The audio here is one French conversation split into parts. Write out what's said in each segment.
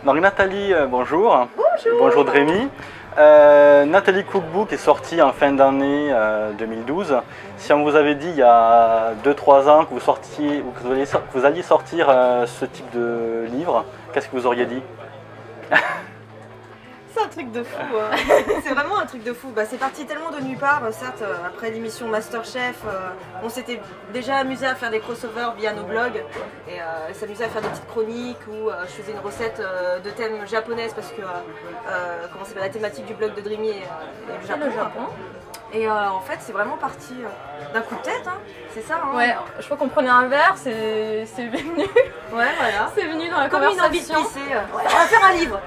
Donc Nathalie, bonjour. Bonjour. Bonjour Drémy. Nathalie Cookbook est sortie en fin d'année 2012. Si on vous avait dit il y a 2-3 ans que vous alliez sortir ce type de livre, qu'est-ce que vous auriez dit? C'est un truc de fou, c'est vraiment un truc de fou. Bah, c'est parti tellement de nulle part, certes, après l'émission Masterchef, on s'était déjà amusé à faire des crossovers via nos blogs et s'amuser à faire des petites chroniques où je faisais une recette de thème japonaise parce que comment s'appelle, la thématique du blog de Drémy est le Japon. Et en fait, c'est vraiment parti d'un coup de tête, hein. C'est ça. Hein. Ouais, je crois qu'on prenait un verre, c'est venu. Ouais, voilà. C'est venu dans la comme conversation. Une envie de pisser. Ouais, on va faire un livre.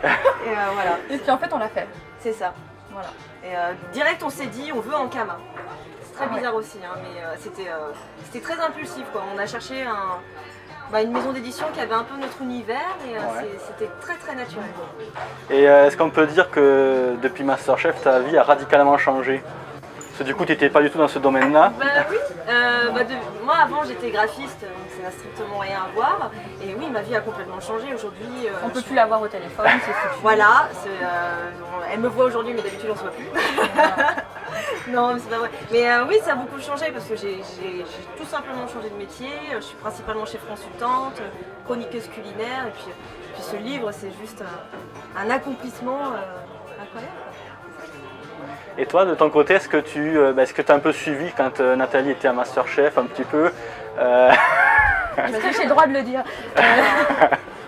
Et voilà. Et puis en fait, on l'a fait. C'est ça. Voilà. Et direct, on s'est dit, on veut Ankama. C'est très bizarre aussi, hein, mais c'était très impulsif, quoi. On a cherché une maison d'édition qui avait un peu notre univers et c'était très très naturel. Et est-ce qu'on peut dire que depuis Masterchef, ta vie a radicalement changé? Parce que du coup, tu n'étais pas du tout dans ce domaine-là. Bah oui, moi avant j'étais graphiste, donc ça n'a strictement rien à voir. Et oui, ma vie a complètement changé aujourd'hui. On peut plus l'avoir au téléphone, c'est foutu. Voilà, elle me voit aujourd'hui, mais d'habitude on se voit plus. Non, mais c'est pas vrai. Mais oui, ça a beaucoup changé parce que j'ai tout simplement changé de métier. Je suis principalement chef consultante, chroniqueuse culinaire. Et puis ce livre, c'est juste un accomplissement incroyable. Et toi, de ton côté, est-ce que tu as un peu suivi quand Nathalie était à Masterchef un petit peu Est-ce que j'ai le droit de le dire?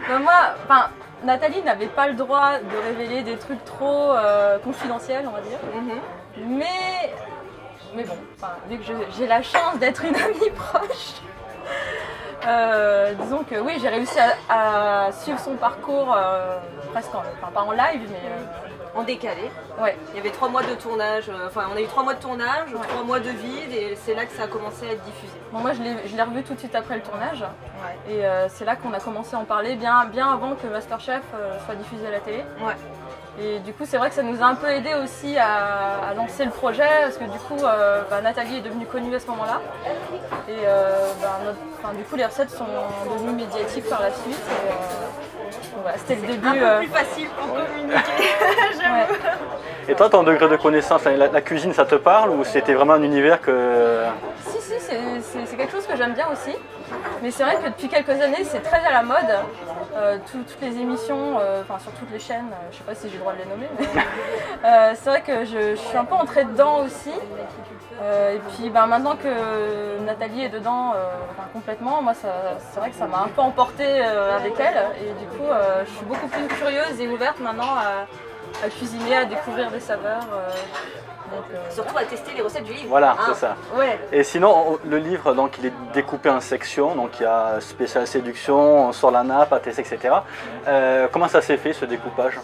Moi, Nathalie n'avait pas le droit de révéler des trucs trop confidentiels, on va dire. Mais bon, vu que j'ai la chance d'être une amie proche, disons que oui, j'ai réussi à suivre son parcours presque pas en live, mais en décalé. Ouais. Il y avait 3 mois de tournage, on a eu 3 mois de tournage, 3 mois de vide et c'est là que ça a commencé à être diffusé. Bon, moi je l'ai revu tout de suite après le tournage et c'est là qu'on a commencé à en parler bien avant que Masterchef soit diffusé à la télé. Ouais. Et du coup c'est vrai que ça nous a un peu aidé aussi à lancer le projet parce que du coup Nathalie est devenue connue à ce moment-là et du coup les recettes sont devenues médiatiques par la suite. C'était le début. Un peu plus facile pour communiquer, j'avoue. Ouais. Et toi, ton degré de connaissance, la cuisine, ça te parle ou c'était vraiment un univers que... Si, c'est quelque chose que j'aime bien aussi. Mais c'est vrai que depuis quelques années, c'est très à la mode. Toutes les émissions, sur toutes les chaînes, je sais pas si j'ai le droit de les nommer, mais c'est vrai que je suis un peu entrée dedans aussi. Et puis maintenant que Nathalie est dedans complètement, moi c'est vrai que ça m'a un peu emportée avec elle. Et du coup, je suis beaucoup plus curieuse et ouverte maintenant à cuisiner, à découvrir des saveurs. Surtout à tester les recettes du livre. Voilà, c'est ça. Ouais. Et sinon, le livre, donc, il est découpé en sections. Donc, il y a spécial séduction, on sort la nappe, à tester, etc. Comment ça s'est fait, ce découpage?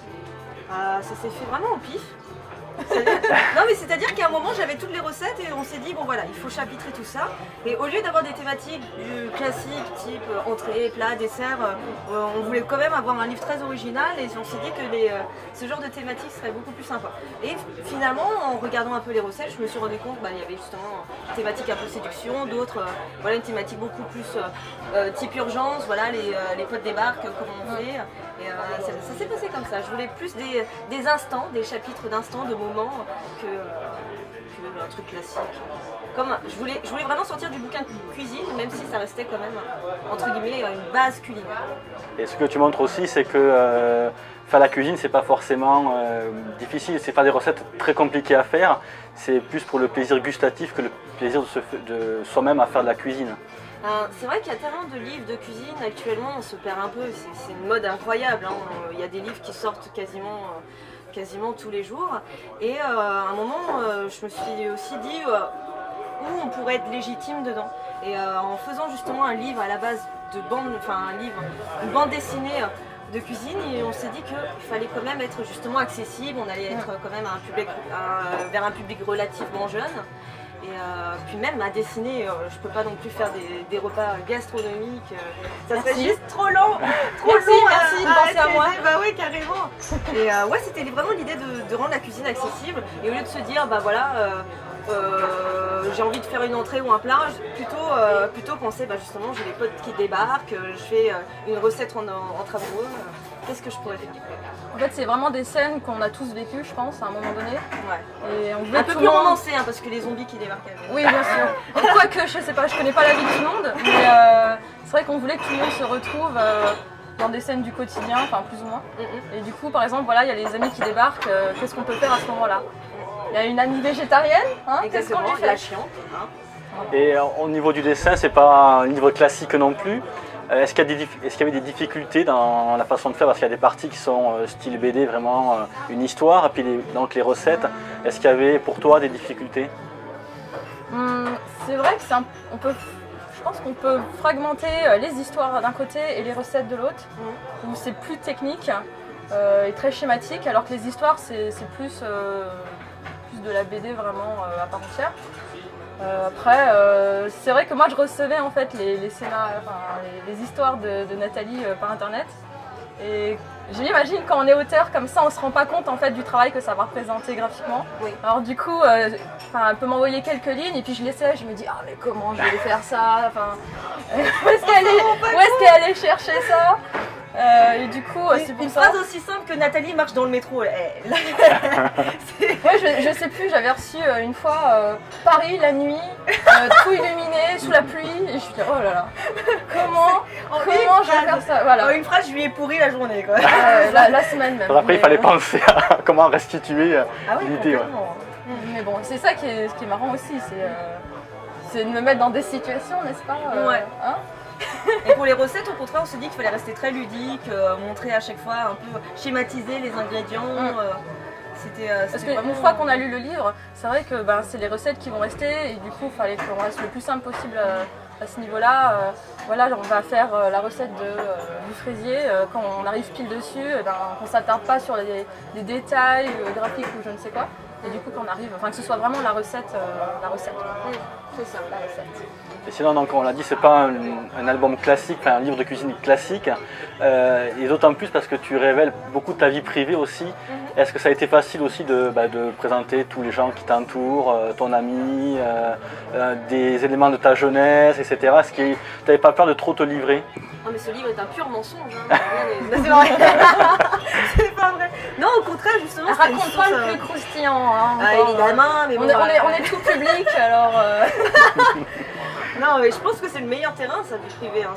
Ça s'est fait vraiment au pif. Non mais c'est-à-dire qu'à un moment j'avais toutes les recettes et on s'est dit bon voilà, il faut chapitrer tout ça et au lieu d'avoir des thématiques du classique type entrée, plat, dessert, on voulait quand même avoir un livre très original et on s'est dit que ce genre de thématique serait beaucoup plus sympa. Et finalement en regardant un peu les recettes, je me suis rendu compte qu'il y avait justement une thématique un peu séduction, d'autres une thématique beaucoup plus type urgence, voilà les potes débarquent, comment on fait. Et ça s'est passé comme ça. Je voulais plus des instants, des chapitres d'instants, de moments que un truc classique. Je voulais vraiment sortir du bouquin de cuisine, même si ça restait quand même, entre guillemets, une base culinaire. Et ce que tu montres aussi, c'est que faire la cuisine, c'est pas forcément difficile, c'est pas des recettes très compliquées à faire, c'est plus pour le plaisir gustatif que le plaisir de soi-même à faire de la cuisine. C'est vrai qu'il y a tellement de livres de cuisine actuellement, on se perd un peu, c'est une mode incroyable, hein. Il y a des livres qui sortent quasiment tous les jours et à un moment je me suis aussi dit où on pourrait être légitime dedans et en faisant justement un livre à la base de une bande dessinée de cuisine et on s'est dit qu'il fallait quand même être justement accessible, on allait être quand même vers un public relativement jeune. Et puis même à dessiner, je peux pas non plus faire des repas gastronomiques, ça serait juste trop long, merci de penser à moi. Bah ouais, carrément. Et c'était vraiment l'idée de rendre la cuisine accessible et au lieu de se dire j'ai envie de faire une entrée ou un plat, plutôt penser justement j'ai des potes qui débarquent, je fais une recette entre amoureux, qu'est-ce que je pourrais faire? En fait, c'est vraiment des scènes qu'on a tous vécues, je pense, à un moment donné. Ouais. Et on voulait un peu plus romancé, hein, parce que les zombies qui débarquent. Oui, bien sûr. Quoique, je sais pas, je connais pas la vie de tout le monde, mais c'est vrai qu'on voulait que tout le monde se retrouve dans des scènes du quotidien, enfin plus ou moins. Et du coup, par exemple, voilà, il y a les amis qui débarquent, qu'est-ce qu'on peut faire à ce moment-là? Il y a une amie végétarienne, hein, qu'est-ce qu'on lui fait? La chiante. Hein. Et au niveau du dessin, c'est pas un livre classique non plus. Est-ce qu'il y avait des difficultés dans la façon de faire? Parce qu'il y a des parties qui sont style BD, vraiment une histoire, et puis donc les recettes. Est-ce qu'il y avait pour toi des difficultés? C'est vrai que je pense qu'on peut fragmenter les histoires d'un côté et les recettes de l'autre, où c'est plus technique et très schématique, alors que les histoires c'est plus de la BD vraiment à part entière. Après, c'est vrai que moi je recevais en fait les histoires de Nathalie par internet. Et je m'imagine quand on est auteur comme ça, on se rend pas compte en fait du travail que ça va représenter graphiquement. Oui. Alors du coup, elle peut m'envoyer quelques lignes et puis je l'essaie, je me dis ah mais comment je vais faire ça, où est-ce qu'elle allait chercher ça? Et du coup, c'est pour une ça. phrase aussi simple que Nathalie marche dans le métro. Ouais, je sais plus, j'avais reçu une fois Paris la nuit, tout illuminé, sous la pluie, et je suis dit oh là là, comment je vais faire ça? Voilà. En une phrase, je lui ai pourri la journée quoi. La semaine même. Après, il fallait penser à comment restituer l'idée. Ouais. Mais bon, c'est ça qui est marrant aussi, c'est de me mettre dans des situations, n'est-ce pas? Ouais. Hein? Et pour les recettes, au contraire, on s'est dit qu'il fallait rester très ludique, montrer à chaque fois un peu, schématiser les ingrédients. Parce qu'une fois qu'on a lu le livre, c'est vrai que c'est les recettes qui vont rester et du coup il fallait qu'on reste le plus simple possible à ce niveau-là. Voilà, on va faire la recette du fraisier, quand on arrive pile dessus, qu'on ne s'attarde pas sur les détails graphiques ou je ne sais quoi. Et du coup qu'on arrive, que ce soit vraiment la recette. C'est ça, la recette. Et sinon, donc, on l'a dit, c'est pas un album classique, un livre de cuisine classique, et d'autant plus parce que tu révèles beaucoup de ta vie privée aussi. Est-ce que ça a été facile aussi de présenter tous les gens qui t'entourent, ton ami, des éléments de ta jeunesse, etc. Est-ce que tu n'avais pas peur de trop te livrer? Non mais ce livre est un pur mensonge. Hein. C'est vrai. C'est pas vrai. Non, au contraire, justement. Raconte pas le plus croustillant. Hein, évidemment, mais on est tout public, alors. Non, mais je pense que c'est le meilleur terrain, sa vie privée. Hein.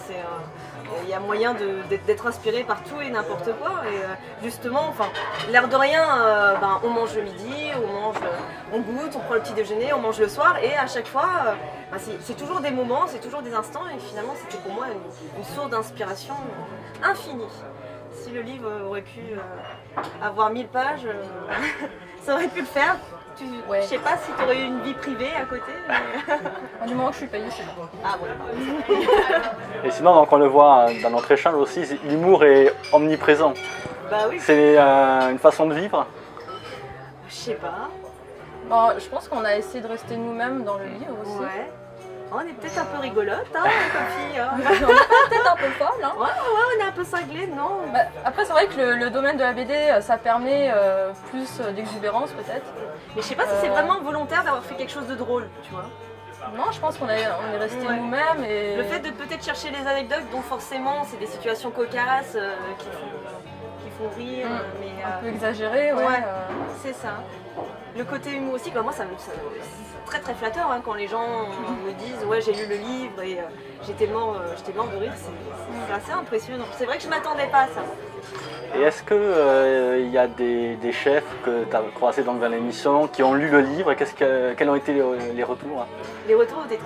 Il y a moyen d'être inspiré par tout et n'importe quoi. Et justement, l'air de rien, on mange le midi, on goûte, on prend le petit déjeuner, on mange le soir. Et à chaque fois, c'est toujours des moments, c'est toujours des instants. Et finalement, c'était pour moi une source d'inspiration infinie. Si le livre aurait pu avoir 1000 pages, ça aurait pu le faire. Je sais pas si tu aurais eu une vie privée à côté. Mais... Du moment que je suis payée, c'est bon. Ah ouais. Et sinon, donc, on le voit dans notre échange aussi, l'humour est omniprésent. Bah oui. C'est une façon de vivre? Je sais pas. Je pense qu'on a essayé de rester nous-mêmes dans le livre aussi. Ouais. On est peut-être un peu rigolote, hein, comme fille. On est peut-être un peu folle. Hein. Ouais, on est un peu cinglé, non? Après, c'est vrai que le domaine de la BD, ça permet plus d'exubérance peut-être. Mais je sais pas si c'est vraiment volontaire d'avoir fait quelque chose de drôle, tu vois. Non, je pense qu'on est resté nous-mêmes. Et... Le fait de peut-être chercher les anecdotes, dont forcément c'est des situations cocasses qui font rire. Mais, un peu exagérées, ouais. C'est ça. Le côté humour aussi, moi ça c'est très très flatteur hein, quand les gens me disent ouais j'ai lu le livre et j'étais mort de rire, c'est assez impressionnant. C'est vrai que je m'attendais pas à ça. Et est-ce qu'il y a des chefs que tu as croisés dans l'émission qui ont lu le livre? Quels ont été les retours? Les retours étaient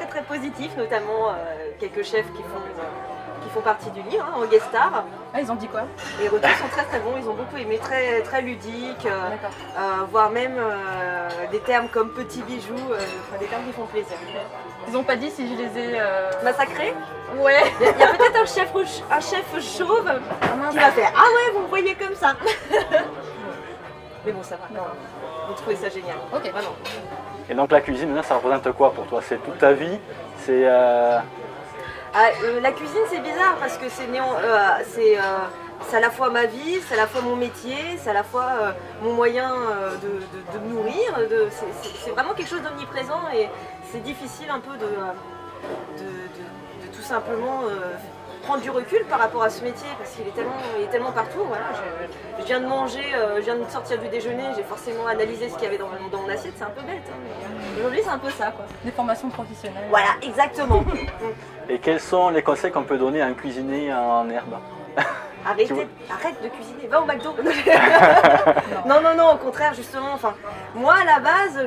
très positifs, notamment quelques chefs qui font partie du livre, hein, en guest star. Ah, ils ont dit quoi? Les retours sont très bons, ils ont beaucoup aimé, très ludiques, voire même des termes comme petit bijou, des termes qui font plaisir. Ils n'ont pas dit si je les ai... massacrés? Ouais. Il y a peut-être un chef chauve qui va faire « Ah ouais, vous me voyez comme ça !» Mais bon, ça va, vous trouvez ça génial. Ok. Vraiment. Et donc la cuisine, ça représente quoi pour toi? C'est toute ta vie? C'est la cuisine c'est bizarre parce que c'est c'est à la fois ma vie, c'est à la fois mon métier, c'est à la fois mon moyen de me nourrir. C'est vraiment quelque chose d'omniprésent et c'est difficile un peu de tout simplement prendre du recul par rapport à ce métier parce qu'il est tellement partout. Voilà. Je viens de manger, je viens de sortir du déjeuner, j'ai forcément analysé ce qu'il y avait dans mon assiette, c'est un peu bête. Hein, mais aujourd'hui c'est un peu ça, quoi. Des formations professionnelles. Voilà, exactement. Et quels sont les conseils qu'on peut donner à un cuisinier en herbe? Arrête de cuisiner, va au McDo. Non, au contraire, justement. Enfin, moi, à la base,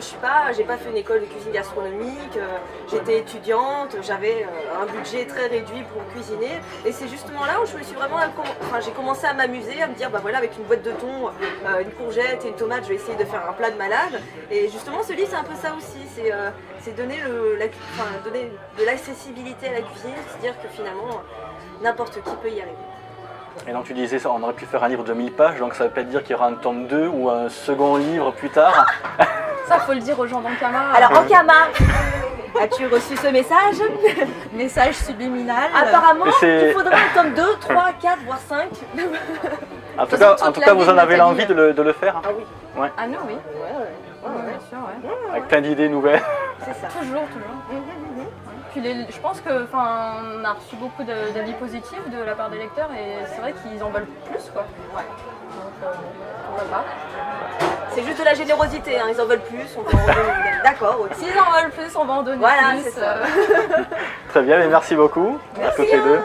j'ai pas fait une école de cuisine gastronomique. J'étais étudiante, j'avais un budget très réduit pour cuisiner. Et c'est justement là où je me suis vraiment, j'ai commencé à m'amuser, à me dire, bah voilà, avec une boîte de thon, une courgette et une tomate, je vais essayer de faire un plat de malade. Et justement, ce livre, c'est un peu ça aussi. C'est donner de l'accessibilité à la cuisine, c'est-à-dire que finalement, n'importe qui peut y arriver. Et donc tu disais, on aurait pu faire un livre de 1000 pages, donc ça veut peut-être dire qu'il y aura un tome 2 ou un second livre plus tard. Ça, faut le dire aux gens d'Ankama. Alors, Ankama, as-tu reçu ce message? Message subliminal. Apparemment, il faudrait un tome 2, 3, 4, voire 5. En tout cas, vous en avez l'envie de le faire? Ah oui. Ouais. Ah nous, oui. Bien sûr, ouais. Avec plein d'idées nouvelles. C'est ça. Toujours. Puis je pense que, on a reçu beaucoup d'avis positifs de la part des lecteurs et c'est vrai qu'ils en veulent plus, quoi. Ouais. Donc, pourquoi pas. C'est juste de la générosité, hein. Ils en veulent plus, on peut en donner. D'accord, ok. S'ils en veulent plus, on va en donner voilà, plus. c'est ça. Très bien, mais merci beaucoup à toutes les deux.